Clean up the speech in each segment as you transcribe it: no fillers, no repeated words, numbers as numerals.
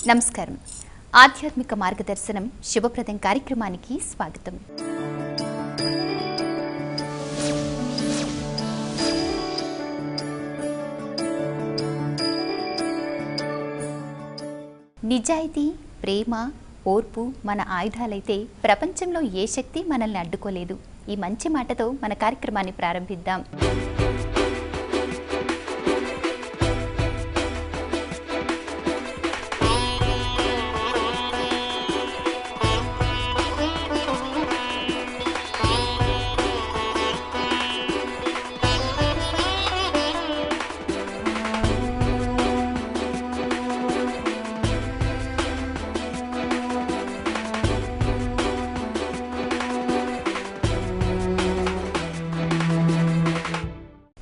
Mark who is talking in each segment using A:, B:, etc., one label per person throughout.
A: నమస్కారం. ఆధ్యాత్మిక మార్గదర్శనం శుభప్రదం కార్యక్రమానికి స్వాగతం. నిజాయితీ, ప్రేమ, ఓర్పు మన ఆయుధాలైతే ప్రపంచంలో ఏ శక్తి మనల్ని అడ్డుకోలేదు. ఈ మంచి మాటతో మన కార్యక్రమాన్ని ప్రారంభిద్దాం.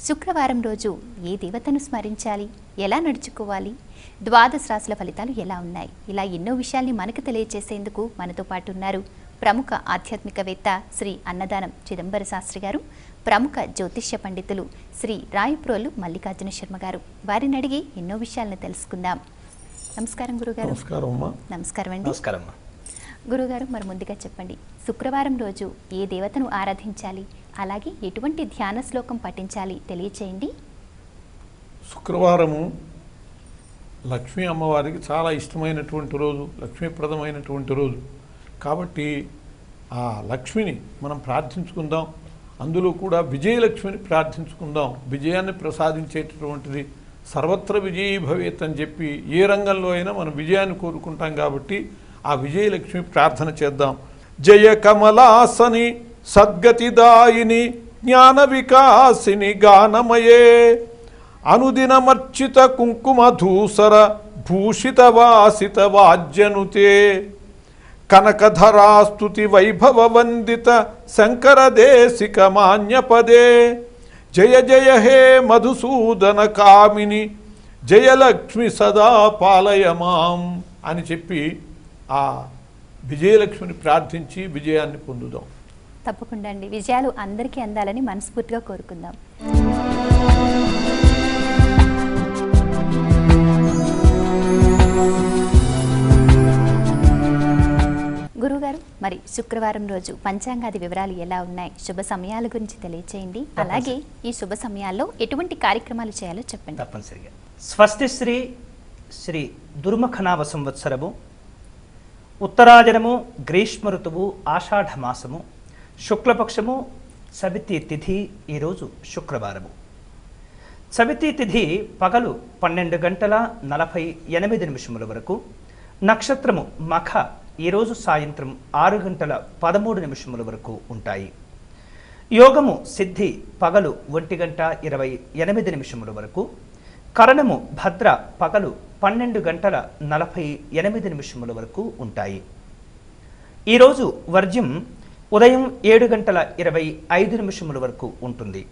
A: శుక్రవారం రోజు ఏ దేవతను స్మరించాలి, ఎలా నడుచుకోవాలి, ద్వాదశ రాశుల ఫలితాలు ఎలా ఉన్నాయి, ఇలా ఎన్నో విషయాల్ని మనకు తెలియజేసేందుకు మనతో పాటు ఉన్నారు ప్రముఖ ఆధ్యాత్మికవేత్త శ్రీ అన్నదానం చిదంబర శాస్త్రి గారు, ప్రముఖ జ్యోతిష్య పండితులు శ్రీ రాయప్రోలు మల్లికార్జున శర్మ గారు. వారిని అడిగి ఎన్నో విషయాలను తెలుసుకుందాం. నమస్కారం గురుగారు. నమస్కారం అండి. గురుగారు, మరి ముందుగా చెప్పండి, శుక్రవారం రోజు ఏ దేవతను ఆరాధించాలి, అలాగే ఎటువంటి ధ్యాన శ్లోకం పఠించాలి తెలియచేయండి.
B: శుక్రవారము లక్ష్మీ అమ్మవారికి చాలా ఇష్టమైనటువంటి రోజు, లక్ష్మీప్రదమైనటువంటి రోజు. కాబట్టి ఆ లక్ష్మిని మనం ప్రార్థించుకుందాం. అందులో కూడా విజయలక్ష్మిని ప్రార్థించుకుందాం. విజయాన్ని ప్రసాదించేటటువంటిది సర్వత్ర విజయీ భవేత్ అని చెప్పి ఏ రంగంలో అయినా మనం విజయాన్ని కోరుకుంటాం. కాబట్టి ఆ విజయలక్ష్మి ప్రార్థన చేద్దాం. జయ కమలాసని సద్గతిదాయిని జ్ఞాన వికాసిని గానమయే అనుదినమర్చిత కుంకుమధూసర భూషిత వాసిత వాజ్యనుతే కనకధరాస్తుతి వైభవ వందిత శంకర దేశిక మాన్యపదే జయ జయ హే మధుసూదన కామిని జయలక్ష్మి సదా పాలయమాం అని చెప్పి ఆ విజయలక్ష్మిని ప్రార్థించి విజయాన్ని పొందుదాం.
A: తప్పకుండా అండి. విజయాలు అందరికీ అందాలని మనస్ఫూర్తిగా కోరుకుందాం. గురుగారు, మరి శుక్రవారం రోజు పంచాంగాది వివరాలు ఎలా ఉన్నాయి, శుభ సమయాల గురించి తెలియచేయండి. అలాగే ఈ శుభ సమయాల్లో ఎటువంటి కార్యక్రమాలు చేయాలో చెప్పండి.
C: తప్పనిసరిగా. స్వస్తి శ్రీ శ్రీ దుర్ముఖనామ సంవత్సరము, ఉత్తరాయణము, గ్రీష్మ ఋతువు, ఆషాఢ మాసము, శుక్లపక్షము, సవితి తిథి. ఈరోజు శుక్రవారము. సవితి తిథి పగలు 12 గంటల 48 నిమిషముల వరకు, నక్షత్రము మఖ ఈరోజు సాయంత్రం 6 గంటల 13 నిమిషముల వరకు ఉంటాయి. యోగము సిద్ధి పగలు 1 గంట 28 నిమిషముల వరకు, కరణము భద్ర పగలు 12 గంటల 48 నిమిషముల వరకు ఉంటాయి. ఈరోజు వర్జ్యం ఉదయం 7 గంటల 25 నిమిషముల వరకు ఉంటుంది.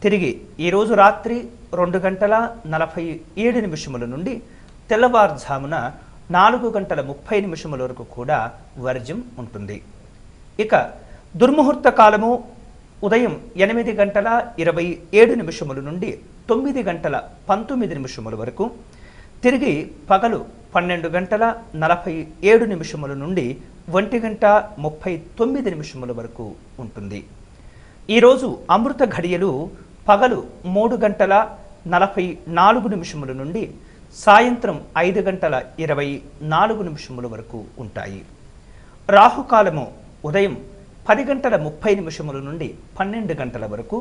C: తిరిగి ఈరోజు రాత్రి 2 గంటల 47 నిమిషముల నుండి తెల్లవారుజామున 4 గంటల 30 నిమిషముల వరకు కూడా వర్జ్యం ఉంటుంది. ఇక దుర్ముహూర్త కాలము ఉదయం 8 గంటల 27 నిమిషముల నుండి 9 గంటల 19 నిమిషముల వరకు, తిరిగి పగలు 12 గంటల 47 నిమిషముల నుండి 1 గంట 39 నిమిషముల వరకు ఉంటుంది. ఈరోజు అమృత ఘడియలు పగలు 3 గంటల 44 నిమిషముల నుండి సాయంత్రం 5 గంటల 24 నిమిషముల వరకు ఉంటాయి. రాహుకాలము ఉదయం 10 గంటల 30 నిమిషముల నుండి 12 గంటల వరకు,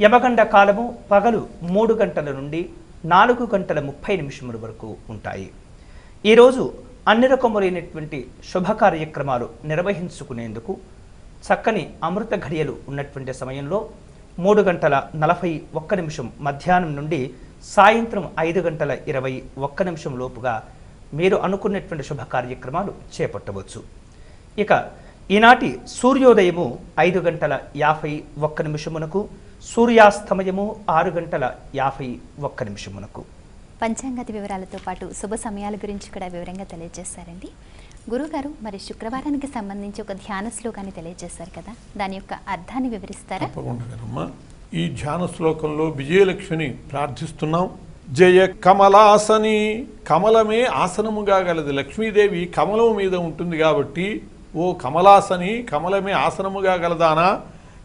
C: యమగండ కాలము పగలు 3 గంటల నుండి 4 గంటల 30 నిమిషముల వరకు ఉంటాయి. ఈరోజు అన్ని రకములైనటువంటి శుభ కార్యక్రమాలు నిర్వహించుకునేందుకు చక్కని అమృత ఘడియలు ఉన్నటువంటి సమయంలో 3 గంటల 41 నిమిషం మధ్యాహ్నం నుండి సాయంత్రం 5 గంటల 21 నిమిషం లోపుగా మీరు అనుకున్నటువంటి శుభ కార్యక్రమాలు చేపట్టవచ్చు. ఇక ఈనాటి సూర్యోదయము 5 గంటల 51 నిమిషమునకు, సూర్యాస్తమయము 6 గంటల 51 నిమిషమునకు.
A: పంచాంగతి వివరాలతో పాటు శుభ సమయాల గురించి కూడా వివరంగా తెలియజేశారండి. గురుగారు, మరి శుక్రవారానికి సంబంధించి ఒక ధ్యాన శ్లోకాన్ని తెలియజేశారు కదా, దాని యొక్క అర్థాన్ని వివరిస్తారా?
B: తప్పకుండా. ఈ ధ్యాన శ్లోకంలో విజయలక్ష్మిని ప్రార్థిస్తున్నాం. జయ కమలాసని, కమలమే ఆసనముగా గలది. లక్ష్మీదేవి కమలం మీద ఉంటుంది కాబట్టి ఓ కమలాసని, కమలమే ఆసనముగా గలదానా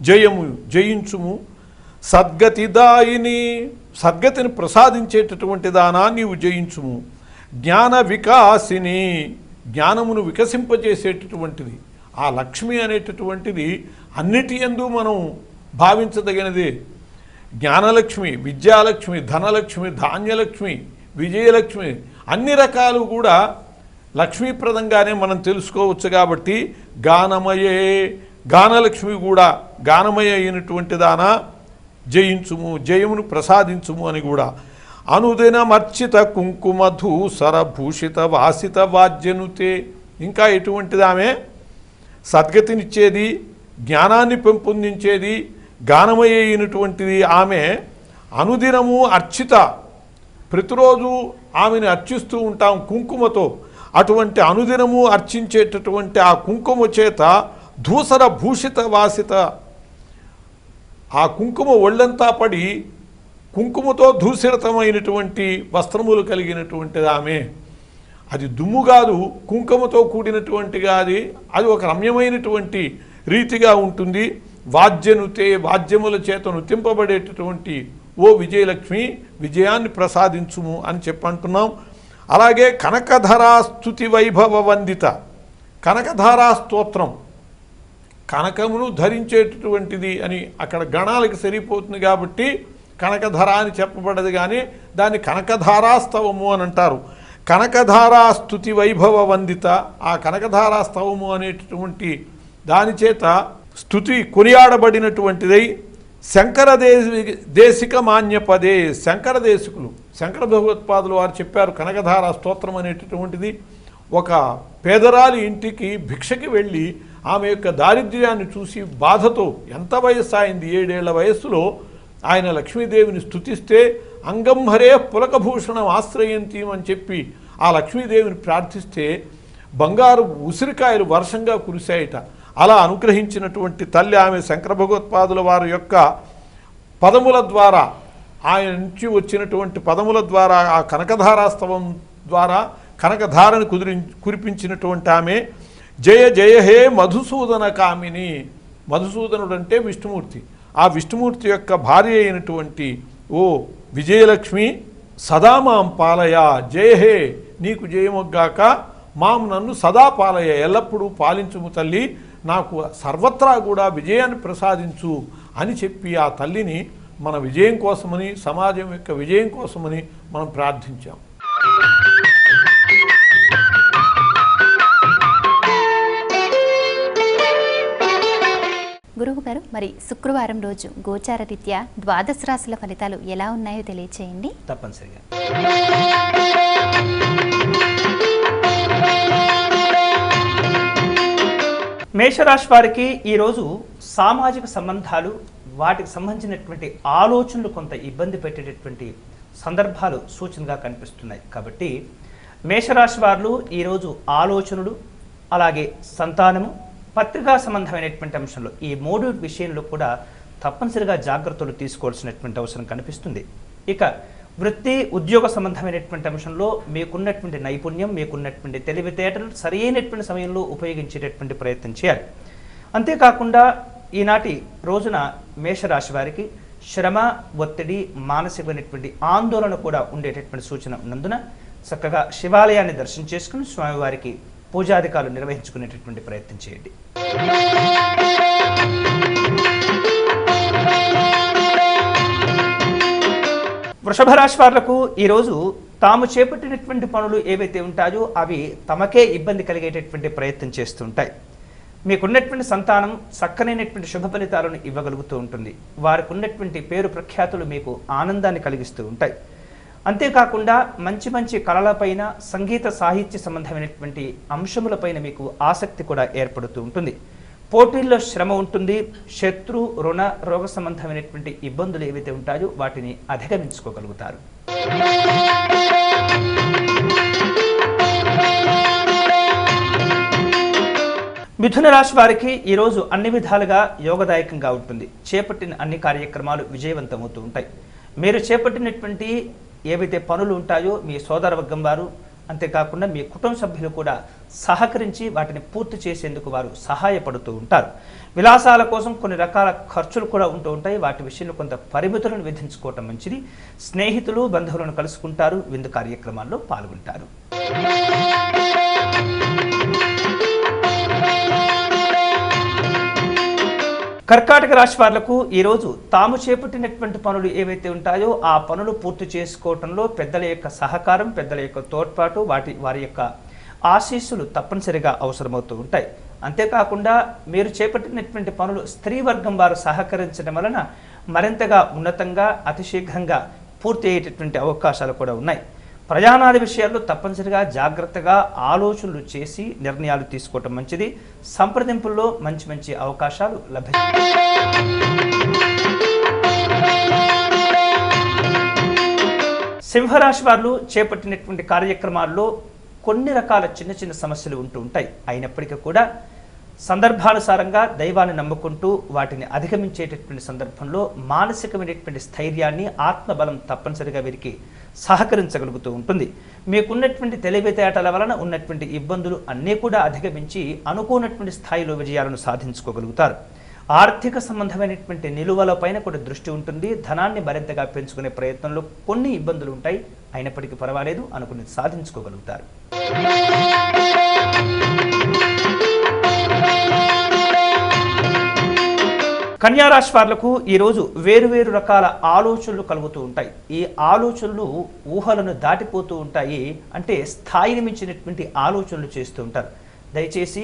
B: జయము జయించుము. సద్గతిదాయిని, సద్గతిని ప్రసాదించేటటువంటి దానా నీవు జయించుము. జ్ఞాన వికాసిని, జ్ఞానమును వికసింపజేసేటటువంటిది. ఆ లక్ష్మి అనేటటువంటిది అన్నిటి యందు మనం భావించదగినది. జ్ఞానలక్ష్మి, విద్యాలక్ష్మి, ధనలక్ష్మి, ధాన్యలక్ష్మి, విజయలక్ష్మి, అన్ని రకాలు కూడా లక్ష్మీప్రదంగానే మనం తెలుసుకోవచ్చు. కాబట్టి గానమయే, గానలక్ష్మి కూడా గానమయ అయినటువంటి దానా జయించుము, జయమును ప్రసాదించుము అని కూడా. అనుదినమర్చిత కుంకుమధూసర భూషిత వాసిత వాద్యనుతే, ఇంకా ఎటువంటిది ఆమె? సద్గతినిచ్చేది, జ్ఞానాన్ని పెంపొందించేది, గానమయ అయినటువంటిది ఆమె. అనుదినము అర్చిత, ప్రతిరోజు ఆమెను అర్చిస్తూ ఉంటాం కుంకుమతో. అటువంటి అనుదినము అర్చించేటటువంటి ఆ కుంకుమ చేత ధూసర భూషిత వాసిత, ఆ కుంకుమ ఒళ్ళంతా పడి కుంకుమతో ధూసరితమైనటువంటి వస్త్రములు కలిగినటువంటిది ఆమె. అది దుమ్ము కాదు, కుంకుమతో కూడినటువంటిగా అది ఒక రమ్యమైనటువంటి రీతిగా ఉంటుంది. వాద్యనుతే, వాద్యముల చేత నృత్తింపబడేటటువంటి ఓ విజయలక్ష్మి, విజయాన్ని ప్రసాదించుము అని చెప్పంటున్నాం. అలాగే కనకధరా స్తుతి వైభవ వందిత, కనకధారా స్తోత్రం, కనకమును ధరించేటటువంటిది అని అక్కడ గణాలకి సరిపోతుంది కాబట్టి కనకధర అని చెప్పబడదు, కానీ దాన్ని కనకధారాస్తవము అని అంటారు. కనకధారా స్తుతి వైభవ వందిత, ఆ కనకధారాస్తవము అనేటటువంటి దాని చేత స్తుతి కొనియాడబడినటువంటిదై శంకర దేశిక మాన్యపదే, శంకర దేశికులు, శంకర భగవత్పాదులు వారు చెప్పారు కనకధారా స్తోత్రం అనేటటువంటిది. ఒక పేదరాలి ఇంటికి భిక్షకి వెళ్ళి ఆమె యొక్క దారిద్ర్యాన్ని చూసి బాధతో, ఎంత వయస్సు అయింది, 7 ఏళ్ల వయస్సులో ఆయన లక్ష్మీదేవిని స్తుతిస్తే అంగంహరే పులకభూషణం ఆశ్రయంతి అని చెప్పి ఆ లక్ష్మీదేవిని ప్రార్థిస్తే బంగారు ఉసిరికాయలు వర్షంగా కురిశాయట. అలా అనుగ్రహించినటువంటి తల్లి ఆమె. శంకర భగవత్పాదుల వారి యొక్క పదముల ద్వారా, ఆయన నుంచి వచ్చినటువంటి పదముల ద్వారా, ఆ కనకధారాస్తవం ద్వారా కనకధారను కురిపించినటువంటి ఆమె. జయ జయ హే మధుసూదన కామిని, మధుసూదనుడు అంటే విష్ణుమూర్తి. ఆ విష్ణుమూర్తి యొక్క భార్య అయినటువంటి ఓ విజయలక్ష్మి, సదా మాం పాలయ, జయ హే నీకు జయమొగ్గాక, మాం నన్ను సదా పాలయ, ఎల్లప్పుడూ పాలించుము తల్లి, నాకు సర్వత్రా కూడా విజయాన్ని ప్రసాదించు అని చెప్పి ఆ తల్లిని మన విజయం కోసమని, సమాజం యొక్క విజయం కోసమని మనం ప్రార్థించాం.
A: గురువు గారు, మరి శుక్రవారం రోజు గోచార రీత్యా ద్వాదశ రాశుల ఫలితాలు ఎలా ఉన్నాయో తెలియచేయండి.
C: తప్పనిసరిగా. మేషరాశి వారికి ఈరోజు సామాజిక సంబంధాలు, వాటికి సంబంధించినటువంటి ఆలోచనలు కొంత ఇబ్బంది పెట్టేటటువంటి సందర్భాలు సూచనగా కనిపిస్తున్నాయి. కాబట్టి మేషరాశి వారు ఈరోజు ఆలోచనలు, అలాగే సంతానము, పత్రికా సంబంధమైనటువంటి అంశంలో, ఈ 3 విషయంలో కూడా తప్పనిసరిగా జాగ్రత్తలు తీసుకోవాల్సినటువంటి అవసరం కనిపిస్తుంది. ఇక వృత్తి, ఉద్యోగ సంబంధమైనటువంటి అంశంలో మీకున్నటువంటి నైపుణ్యం, మీకున్నటువంటి తెలివితేటలు సరైనటువంటి సమయంలో ఉపయోగించేటటువంటి ప్రయత్నం చేయాలి. అంతేకాకుండా ఈనాటి రోజున మేషరాశి వారికి శ్రమ, ఒత్తిడి, మానసికమైనటువంటి ఆందోళన కూడా ఉండేటటువంటి సూచన ఉన్నందున చక్కగా శివాలయాన్ని దర్శనం చేసుకుని స్వామివారికి పూజాధికారులు నిర్వహించుకునేటటువంటి ప్రయత్నం చేయండి. వృషభ రాశి వాళ్లకు ఈరోజు తాము చేపట్టినటువంటి పనులు ఏవైతే ఉంటాయో అవి తమకే ఇబ్బంది కలిగేటటువంటి ప్రయత్నం చేస్తుంటాయి. మీకున్నటువంటి సంతానం చక్కనైనటువంటి శుభ ఫలితాలను ఇవ్వగలుగుతూ ఉంటుంది. వారికి ఉన్నటువంటి పేరు ప్రఖ్యాతులు మీకు ఆనందాన్ని కలిగిస్తూ ఉంటాయి. అంతేకాకుండా మంచి మంచి కళలపైన, సంగీత సాహిత్య సంబంధమైనటువంటి అంశములపైన మీకు ఆసక్తి కూడా ఏర్పడుతూ ఉంటుంది. పోటీల్లో శ్రమ ఉంటుంది. శత్రు, రుణ, రోగ సంబంధమైనటువంటి ఇబ్బందులు ఏవైతే ఉంటాయో వాటిని అధిగమించుకోగలుగుతారు. మిథున రాశి వారికి ఈరోజు అన్ని విధాలుగా యోగదాయకంగా ఉంటుంది. చేపట్టిన అన్ని కార్యక్రమాలు విజయవంతమవుతూ ఉంటాయి. మీరు చేపట్టినటువంటి ఏవైతే పనులు ఉంటాయో మీ సోదరవర్గం వారు, అంతేకాకుండా మీ కుటుంబ సభ్యులు కూడా సహకరించి వాటిని పూర్తి చేసేందుకు వారు సహాయపడుతూ ఉంటారు. విలాసాల కోసం కొన్ని రకాల ఖర్చులు కూడా ఉంటూ ఉంటాయి. వాటి విషయంలో కొంత పరిమితులను విధించుకోవటం మంచిది. స్నేహితులు, బంధువులను కలుసుకుంటారు, విందు కార్యక్రమాల్లో పాల్గొంటారు. కర్కాటక రాశి వాళ్లకు ఈరోజు తాము చేపట్టినటువంటి పనులు ఏవైతే ఉంటాయో ఆ పనులు పూర్తి చేసుకోవటంలో పెద్దల యొక్క సహకారం, పెద్దల యొక్క తోడ్పాటు, వారి యొక్క ఆశీస్సులు తప్పనిసరిగా అవసరమవుతూ ఉంటాయి. అంతేకాకుండా మీరు చేపట్టినటువంటి పనులు స్త్రీ వర్గం వారు సహకరించడం వలన మరింతగా ఉన్నతంగా అతి శీఘ్రంగా పూర్తి అయ్యేటటువంటి అవకాశాలు కూడా ఉన్నాయి. ప్రయాణాల విషయాల్లో తప్పనిసరిగా జాగ్రత్తగా ఆలోచనలు చేసి నిర్ణయాలు తీసుకోవటం మంచిది. సంప్రదింపుల్లో మంచి మంచి అవకాశాలు లభిస్తాయి. సింహరాశి వారు చేపట్టినటువంటి కార్యక్రమాల్లో కొన్ని రకాల చిన్న చిన్న సమస్యలు ఉంటూ ఉంటాయి. అయినప్పటికీ కూడా సందర్భానుసారంగా దైవాన్ని నమ్ముకుంటూ వాటిని అధిగమించేటటువంటి సందర్భంలో మానసికమైనటువంటి స్థైర్యాన్ని, ఆత్మబలం తప్పనిసరిగా వీరికి సహకరించగలుగుతూ ఉంటుంది. మీకున్నటువంటి తెలివితేటల వలన ఉన్నటువంటి ఇబ్బందులు అన్నీ కూడా అధిగమించి అనుకోనటువంటి స్థాయిలో విజయాలను సాధించుకోగలుగుతారు. ఆర్థిక సంబంధమైనటువంటి నిలువలపైన కూడా దృష్టి ఉంటుంది. ధనాన్ని మరింతగా పెంచుకునే ప్రయత్నంలో కొన్ని ఇబ్బందులు ఉంటాయి. అయినప్పటికీ పర్వాలేదు, అనుకుని సాధించుకోగలుగుతారు. కన్యారాశి వాళ్లకు ఈరోజు వేరువేరు రకాల ఆలోచనలు కలుగుతూ ఉంటాయి. ఈ ఆలోచనలు ఊహలను దాటిపోతూ ఉంటాయి. అంటే స్థాయిని మించినటువంటి ఆలోచనలు చేస్తూ ఉంటారు. దయచేసి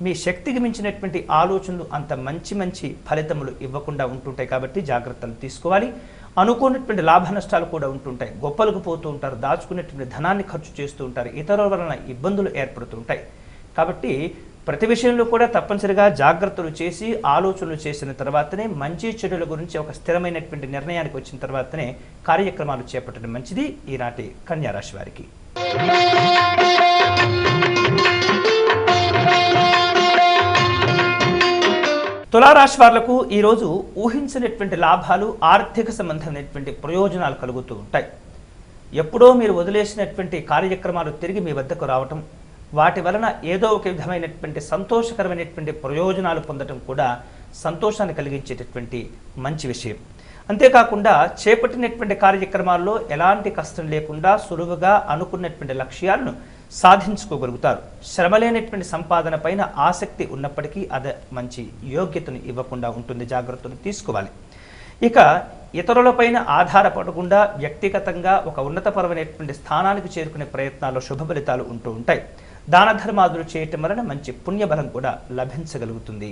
C: మీ శక్తికి మించినటువంటి ఆలోచనలు అంత మంచి ఫలితములు ఇవ్వకుండా ఉంటుంటాయి. కాబట్టి జాగ్రత్తలు తీసుకోవాలి. అనుకున్నటువంటి లాభ నష్టాలు కూడా ఉంటుంటాయి. గొప్పలకు పోతూ ఉంటారు, దాచుకున్నటువంటి ధనాన్ని ఖర్చు చేస్తూ ఉంటారు, ఇతరుల వలన ఇబ్బందులు ఏర్పడుతుంటాయి. కాబట్టి ప్రతి విషయంలో కూడా తప్పనిసరిగా జాగ్రత్తలు చేసి ఆలోచనలు చేసిన తర్వాతనే మంచి చెడుల గురించి ఒక స్థిరమైనటువంటి నిర్ణయానికి వచ్చిన తర్వాతనే కార్యక్రమాలు చేపట్టడం మంచిది ఈనాటి కన్యారాశి వారికి. తులారాశి వాళ్లకు ఈరోజు ఊహించినటువంటి లాభాలు, ఆర్థిక సంబంధమైనటువంటి ప్రయోజనాలు కలుగుతూ ఉంటాయి. ఎప్పుడో మీరు వదిలేసినటువంటి కార్యక్రమాలు తిరిగి మీ వద్దకు రావటం, వాటి వలన ఏదో ఒక విధమైనటువంటి సంతోషకరమైనటువంటి ప్రయోజనాలు పొందడం కూడా సంతోషాన్ని కలిగించేటటువంటి మంచి విషయం. అంతేకాకుండా చేపట్టినటువంటి కార్యక్రమాల్లో ఎలాంటి కష్టం లేకుండా సులువుగా అనుకున్నటువంటి లక్ష్యాలను సాధించుకోగలుగుతారు. శ్రమలేనటువంటి సంపాదన పైన ఆసక్తి ఉన్నప్పటికీ అది మంచి యోగ్యతను ఇవ్వకుండా ఉంటుంది. జాగ్రత్తలు తీసుకోవాలి. ఇక ఇతరులపైన ఆధారపడకుండా వ్యక్తిగతంగా ఒక ఉన్నతపరమైనటువంటి స్థానానికి చేరుకునే ప్రయత్నాల్లో శుభ ఫలితాలు ఉంటూ ఉంటాయి. దాన ధర్మాదులు చేయటం వలన మంచి పుణ్యబలం కూడా లభించగలుగుతుంది.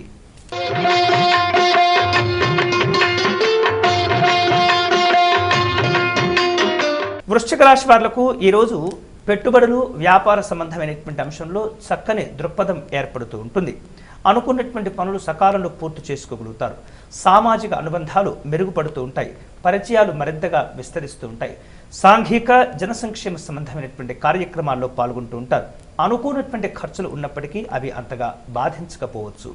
C: వృశ్చిక రాశి వాళ్లకు ఈరోజు పెట్టుబడులు, వ్యాపార సంబంధమైనటువంటి అంశంలో చక్కని దృక్పథం ఏర్పడుతూ ఉంటుంది. అనుకున్నటువంటి పనులు సకాలంలో పూర్తి చేసుకోగలుగుతారు. సామాజిక అనుబంధాలు మెరుగుపడుతూ ఉంటాయి. పరిచయాలు మరింతగా విస్తరిస్తూ ఉంటాయి. సాంఘిక జనసంక్షేమ సంబంధమైనటువంటి కార్యక్రమాల్లో పాల్గొంటూ ఉంటారు. అనుకున్నటువంటి ఖర్చులు ఉన్నప్పటికీ అవి అంతగా బాధించకపోవచ్చు.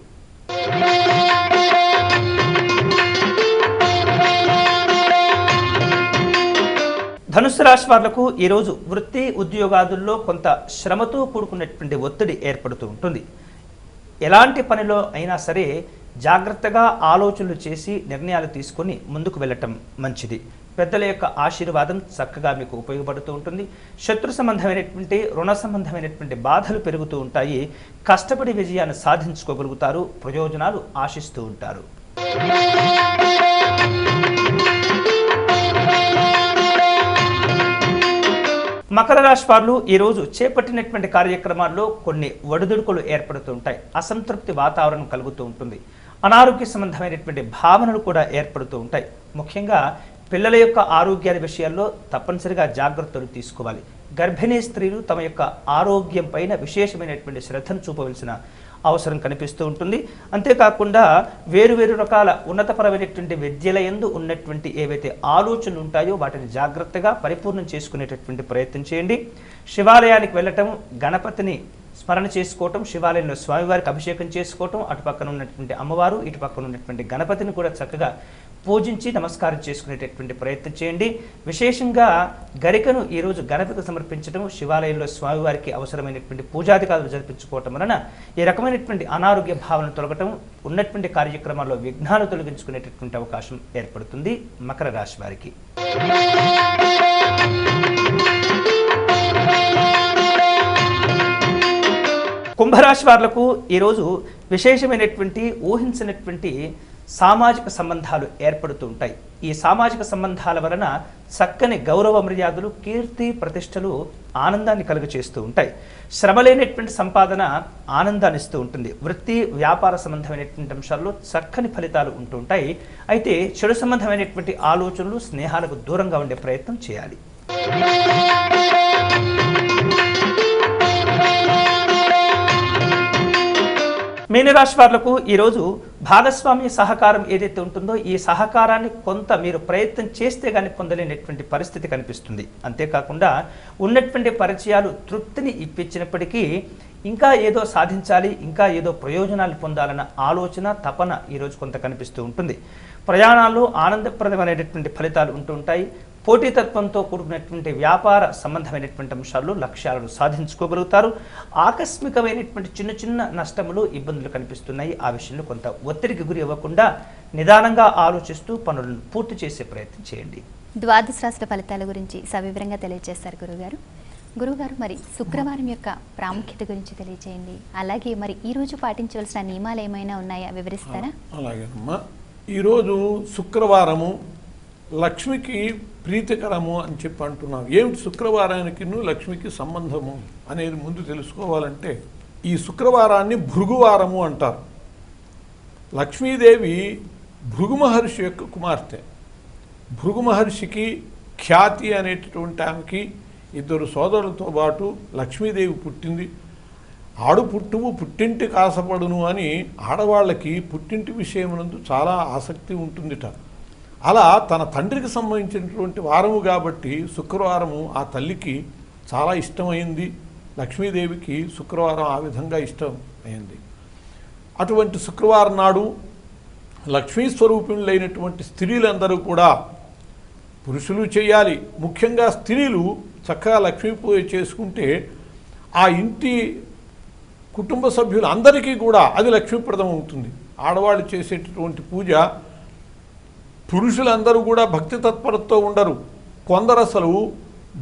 C: ధనుస్సు రాశి వాళ్లకు ఈరోజు వృత్తి, ఉద్యోగాదుల్లో కొంత శ్రమతో కూడుకున్నటువంటి ఒత్తిడి ఏర్పడుతూ ఉంటుంది. ఎలాంటి పనిలో అయినా సరే జాగ్రత్తగా ఆలోచనలు చేసి నిర్ణయాలు తీసుకొని ముందుకు వెళ్ళటం మంచిది. పెద్దల యొక్క ఆశీర్వాదం చక్కగా మీకు ఉపయోగపడుతూ ఉంటుంది. శత్రు సంబంధమైనటువంటి, రుణ సంబంధమైనటువంటి బాధలు పెరుగుతూ ఉంటాయి. కష్టపడి విజయాన్ని సాధించుకోగలుగుతారు. ప్రయోజనాలు ఆశిస్తూ ఉంటారు. మకర రాశి వారు ఈరోజు చేపట్టినటువంటి కార్యక్రమాల్లో కొన్ని ఒడిదుడుకులు ఏర్పడుతూ ఉంటాయి. అసంతృప్తి వాతావరణం కలుగుతూ ఉంటుంది. అనారోగ్య సంబంధమైనటువంటి భావనలు కూడా ఏర్పడుతూ ఉంటాయి. ముఖ్యంగా పిల్లల యొక్క ఆరోగ్యాల విషయాల్లో తప్పనిసరిగా జాగ్రత్తలు తీసుకోవాలి. గర్భిణీ స్త్రీలు తమ యొక్క ఆరోగ్యం పైన విశేషమైనటువంటి శ్రద్ధను చూపవలసిన అవసరం కనిపిస్తూ ఉంటుంది. అంతేకాకుండా వేరువేరు రకాల ఉన్నతపరమైనటువంటి విద్యల యందు ఉన్నటువంటి ఏవైతే ఆలోచనలు ఉంటాయో వాటిని జాగ్రత్తగా పరిపూర్ణం చేసుకునేటటువంటి ప్రయత్నం చేయండి. శివాలయానికి వెళ్ళటం, గణపతిని స్మరణ చేసుకోవటం, శివాలయంలో స్వామివారికి అభిషేకం చేసుకోవటం, అటుపక్కన ఉన్నటువంటి అమ్మవారు, ఇటుపక్కన ఉన్నటువంటి గణపతిని కూడా చక్కగా పూజించి నమస్కారం చేసుకునేటటువంటి ప్రయత్నం చేయండి. విశేషంగా గరికను ఈరోజు గణపతికి సమర్పించడం, శివాలయంలో స్వామివారికి అవసరమైనటువంటి పూజాధికారులు జరిపించుకోవటం వలన ఈ రకమైనటువంటి అనారోగ్య భావన తొలగటం, ఉన్నటువంటి కార్యక్రమాల్లో విఘ్నాలు తొలగించుకునేటటువంటి అవకాశం ఏర్పడుతుంది మకర రాశి వారికి. కుంభరాశి వారులకు ఈరోజు విశేషమైనటువంటి ఊహించినటువంటి సామాజిక సంబంధాలు ఏర్పడుతూ ఉంటాయి. ఈ సామాజిక సంబంధాల వలన చక్కని గౌరవ మర్యాదలు, కీర్తి ప్రతిష్టలు ఆనందాన్ని కలుగచేస్తూ ఉంటాయి. శ్రమ లేనటువంటి సంపాదన ఆనందాన్ని ఇస్తూ ఉంటుంది. వృత్తి వ్యాపార సంబంధమైనటువంటి అంశాల్లో చక్కని ఫలితాలు ఉంటూ ఉంటాయి. అయితే చెడు సంబంధమైనటువంటి ఆలోచనలు, స్నేహాలకు దూరంగా ఉండే ప్రయత్నం చేయాలి. మీనరాశి వారులకు ఈరోజు భాగస్వామ్య సహకారం ఏదైతే ఉంటుందో ఈ సహకారాన్ని కొంత మీరు ప్రయత్నం చేస్తే కానీ పొందలేనటువంటి పరిస్థితి కనిపిస్తుంది. అంతేకాకుండా ఉన్నటువంటి పరిచయాలు తృప్తిని ఇప్పించినప్పటికీ ఇంకా ఏదో సాధించాలి, ఇంకా ఏదో ప్రయోజనాలు పొందాలన్న ఆలోచన, తపన ఈరోజు కొంత కనిపిస్తూ ఉంటుంది. ప్రయాణాల్లో ఆనందప్రదమైనటువంటి ఫలితాలు ఉంటూ ఉంటాయి. పోటీతత్వంతో కూడుకున్నటువంటి వ్యాపార సంబంధమైనటువంటి అంశాల్లో లక్ష్యాలను సాధించుకోగలుగుతారు. ఆకస్మికమైనటువంటి చిన్న చిన్న నష్టములు, ఇబ్బందులు కనిపిస్తున్నాయి. ఆ విషయంలో కొంత ఒత్తిడికి గురి అవ్వకుండా నిదానంగా ఆలోచిస్తూ పనులను పూర్తి చేసే ప్రయత్నం చేయండి.
A: ద్వాదశ రాశుల ఫలితాల గురించి సవివరంగా తెలియజేస్తారు గురుగారు. మరి శుక్రవారం యొక్క ప్రాముఖ్యత గురించి తెలియజేయండి. అలాగే మరి ఈరోజు పాటించవలసిన నియమాలు ఏమైనా ఉన్నాయా, వివరిస్తారా?
B: అలాగేనమ్మా. ఈరోజు శుక్రవారము లక్ష్మికి ప్రీతికరము అని చెప్పి అంటున్నాం. ఏమిటి శుక్రవారానికి లక్ష్మికి సంబంధము అనేది ముందు తెలుసుకోవాలంటే, ఈ శుక్రవారాన్ని భృగువారము అంటారు. లక్ష్మీదేవి భృగు మహర్షి యొక్క కుమార్తె. భృగు మహర్షికి ఖ్యాతి అనేటటువంటి ఆమెకి 2 సోదరులతో పాటు లక్ష్మీదేవి పుట్టింది. ఆడు పుట్టువు పుట్టింటి కాసపడును అని ఆడవాళ్ళకి పుట్టింటి విషయమునందు చాలా ఆసక్తి ఉంటుందిట. అలా తన తండ్రికి సంబంధించినటువంటి వారము కాబట్టి శుక్రవారము ఆ తల్లికి చాలా ఇష్టమైంది. లక్ష్మీదేవికి శుక్రవారం ఆ విధంగా ఇష్టం అయింది. అటువంటి శుక్రవారం నాడు లక్ష్మీ స్వరూపిణులైనటువంటి స్త్రీలందరూ కూడా, పురుషులు చేయాలి, ముఖ్యంగా స్త్రీలు చక్కగా లక్ష్మీ పూజ చేసుకుంటే ఆ ఇంటి కుటుంబ సభ్యులు అందరికీ కూడా అది లక్ష్మీప్రదం అవుతుంది. ఆడవాళ్ళు చేసేటటువంటి పూజ పురుషులందరూ కూడా భక్తి తత్పరతతో ఉండరు. కొందరు అసలు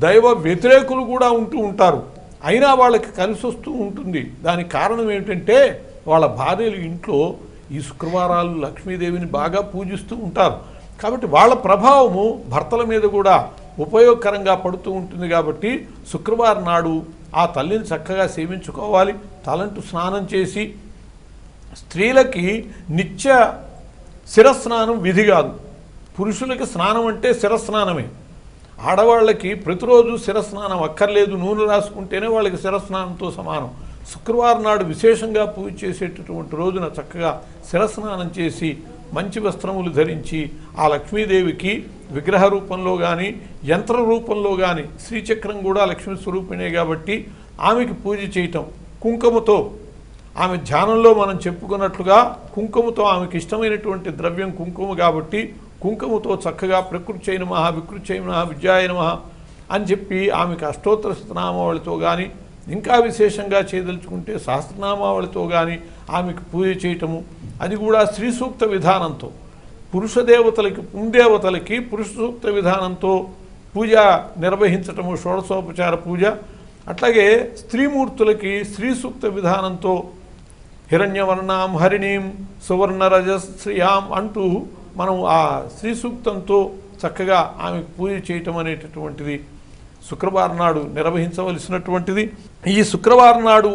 B: దైవ వ్యతిరేకులు కూడా ఉంటూ ఉంటారు. అయినా వాళ్ళకి కలిసి వస్తూ ఉంటుంది. దానికి కారణం ఏమిటంటే వాళ్ళ భార్యలు ఇంట్లో ఈ శుక్రవారాలు లక్ష్మీదేవిని బాగా పూజిస్తూ ఉంటారు. కాబట్టి వాళ్ళ ప్రభావము భర్తల మీద కూడా ఉపయోగకరంగా పడుతూ ఉంటుంది. కాబట్టి శుక్రవారం నాడు ఆ తల్లిని చక్కగా సేవించుకోవాలి. తలంటు స్నానం చేసి, స్త్రీలకి నిత్య శిరస్నానం విధి కాదు. పురుషులకి స్నానం అంటే శిరస్నానమే. ఆడవాళ్ళకి ప్రతిరోజు శిరస్నానం అక్కర్లేదు. నూనె రాసుకుంటేనే వాళ్ళకి శిరస్నానంతో సమానం. శుక్రవారం నాడు విశేషంగా పూజ చేసేటటువంటి రోజున చక్కగా శిరస్నానం చేసి మంచి వస్త్రములు ధరించి ఆ లక్ష్మీదేవికి విగ్రహ రూపంలో కానీ యంత్ర రూపంలో కానీ, శ్రీచక్రం కూడా లక్ష్మీ స్వరూపిణే కాబట్టి ఆమెకి పూజ చేయటం, కుంకుమతో, ఆమె ధ్యానంలో మనం చెప్పుకున్నట్లుగా కుంకుమతో, ఆమెకి ఇష్టమైనటువంటి ద్రవ్యం కుంకుమ కాబట్టి కుంకుమతో చక్కగా ప్రకృత్యై నమః, వికృత్యై నమః, విద్యాయ నమః అని చెప్పి ఆమెకు అష్టోత్తర శతనామావళితో కానీ, ఇంకా విశేషంగా చేయదలుచుకుంటే సహస్రనామావళితో కానీ ఆమెకు పూజ చేయటము, అది కూడా శ్రీ సూక్త విధానంతో, పురుష దేవతలకి పుందేవతలకి పురుష సూక్త విధానంతో పూజ నిర్వహించటము, షోడశోపచార పూజ. అట్లాగే స్త్రీమూర్తులకి శ్రీ సూక్త విధానంతో హిరణ్యవర్ణాం హరిణీం సువర్ణరజశ్రియాం అంటూ మనం ఆ శ్రీ సూక్తంతో చక్కగా ఆమెకు పూజ చేయటం అనేటటువంటిది శుక్రవారం నాడు నిర్వహించవలసినటువంటిది. ఈ శుక్రవారం నాడు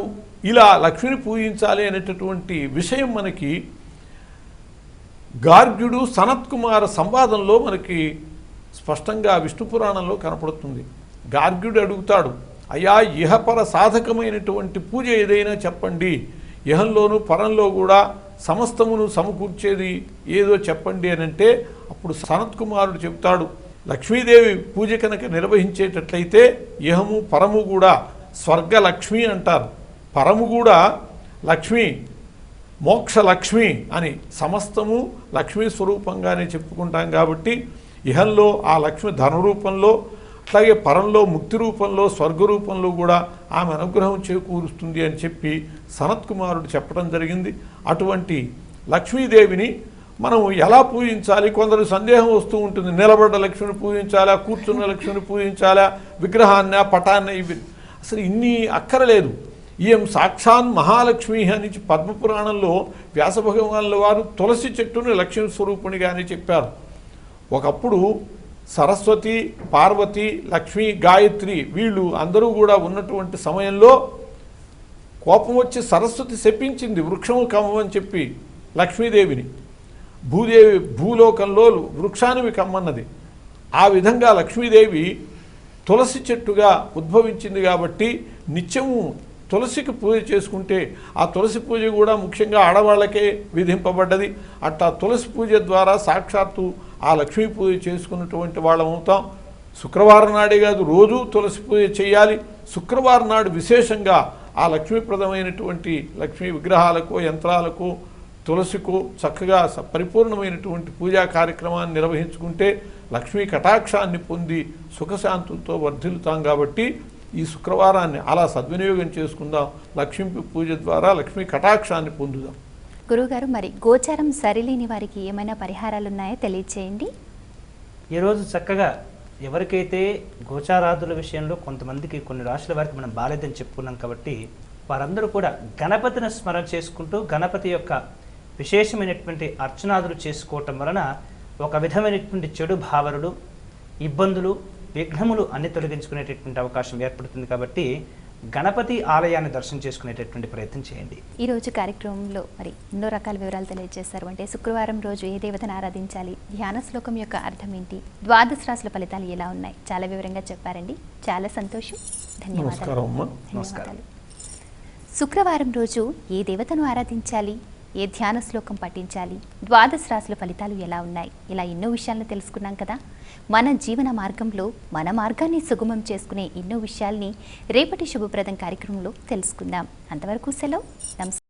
B: ఇలా లక్ష్మిని పూజించాలి అనేటటువంటి విషయం మనకి గార్గ్యుడు సనత్కుమార సంవాదంలో మనకి స్పష్టంగా విష్ణు పురాణంలో కనపడుతుంది. గార్గ్యుడు అడుగుతాడు, అయ్యా ఇహపర సాధకమైనటువంటి పూజ ఏదైనా చెప్పండి, ఇహంలోనూ పరంలో కూడా సమస్తమును సమకూర్చేది ఏదో చెప్పండి అని అంటే, అప్పుడు సనత్కుమారుడు చెప్తాడు, లక్ష్మీదేవి పూజ కనుక నిర్వహించేటట్లయితే ఇహము పరము కూడా స్వర్గలక్ష్మి అంటారు. పరము కూడా లక్ష్మి, మోక్ష లక్ష్మి అని సమస్తము లక్ష్మీ స్వరూపంగానే చెప్పుకుంటాం. కాబట్టి ఇహంలో ఆ లక్ష్మి ధన రూపంలో, అట్లాగే పరంలో ముక్తి రూపంలో, స్వర్గ రూపంలో కూడా ఆమె అనుగ్రహం చేకూరుస్తుంది అని చెప్పి సనత్కుమారుడు చెప్పడం జరిగింది. అటువంటి లక్ష్మీదేవిని మనం ఎలా పూజించాలి? కొందరు సందేహం వస్తూ ఉంటుంది. నిలబడ్డ లక్ష్మిని పూజించాలా, కూర్చున్న లక్ష్మిని పూజించాలా, విగ్రహాన్న పటాన్న, ఇవి అసలు ఇన్ని అక్కరలేదు. ఈయం సాక్షాన్ మహాలక్ష్మి అని పద్మపురాణంలో వ్యాసభగవానుల వారు తులసి చెట్టుని లక్ష్మీ స్వరూపునిగా అని చెప్పారు. ఒకప్పుడు సరస్వతి, పార్వతి, లక్ష్మి, గాయత్రి వీళ్ళు అందరూ కూడా ఉన్నటువంటి సమయంలో కోపం వచ్చి సరస్వతి శపించింది వృక్షము కమ్మని చెప్పి లక్ష్మీదేవిని. భూదేవి భూలోకంలో వృక్షానివి కమ్మన్నది. ఆ విధంగా లక్ష్మీదేవి తులసి చెట్టుగా ఉద్భవించింది. కాబట్టి నిత్యము తులసికి పూజ చేసుకుంటే ఆ తులసి పూజ కూడా ముఖ్యంగా ఆడవాళ్ళకే విధింపబడ్డది. అట్లా తులసి పూజ ద్వారా సాక్షాత్తు ఆ లక్ష్మీ పూజ చేసుకున్నటువంటి వాళ్ళం అవుతాం. శుక్రవారం నాడే కాదు, రోజు తులసి పూజ చేయాలి. శుక్రవారం నాడు విశేషంగా ఆ లక్ష్మీప్రదమైనటువంటి లక్ష్మీ విగ్రహాలకు, యంత్రాలకు, తులసికు చక్కగా పరిపూర్ణమైనటువంటి పూజా కార్యక్రమాన్ని నిర్వహించుకుంటే లక్ష్మీ కటాక్షాన్ని పొంది సుఖశాంతులతో వర్ధిల్లుతాం. కాబట్టి ఈ శుక్రవారాన్ని అలా సద్వినియోగం చేసుకుందాం. లక్ష్మీ పూజ ద్వారా లక్ష్మీ కటాక్షాన్ని పొందుదాం.
A: గురువుగారు, మరి గోచారం సరిలేని వారికి ఏమైనా పరిహారాలు ఉన్నాయో తెలియచేయండి.
C: ఈరోజు చక్కగా ఎవరికైతే గోచారాదుల విషయంలో కొంతమందికి కొన్ని రాశుల వారికి మనం బాలేదని చెప్పుకున్నాం కాబట్టి వారందరూ కూడా గణపతిని స్మరణ చేసుకుంటూ గణపతి యొక్క విశేషమైనటువంటి అర్చనాదులు చేసుకోవటం వలన ఒక విధమైనటువంటి చెడు భావనలు, ఇబ్బందులు, విఘ్నములు అన్ని తొలగించుకునేటటువంటి అవకాశం ఏర్పడుతుంది. కాబట్టి గణపతి ఆలయాన్ని దర్శనం చేసుకునేటటువంటి ప్రయత్నం చేయండి.
A: ఈరోజు కార్యక్రమంలో మరి ఎన్నో రకాల వివరాలు తెలియజేశారు. అంటే శుక్రవారం రోజు ఏ దేవతను ఆరాధించాలి, ధ్యాన శ్లోకం యొక్క అర్థం ఏంటి, ద్వాదశ రాశుల ఫలితాలు ఎలా ఉన్నాయి, చాలా వివరంగా చెప్పారండి. చాలా సంతోషం. ధన్యవాదాలు. శుక్రవారం రోజు ఏ దేవతను ఆరాధించాలి, ఏ ధ్యాన శ్లోకం పఠించాలి, ద్వాదశ రాశుల ఫలితాలు ఎలా ఉన్నాయి, ఇలా ఎన్నో విషయాలను తెలుసుకున్నాం కదా. మన జీవన మార్గంలో మన మార్గాన్ని సుగమం చేసుకునే ఎన్నో విషయాల్ని రేపటి శుభప్రదం కార్యక్రమంలో తెలుసుకుందాం. అంతవరకు సెలవు. నమస్కారం.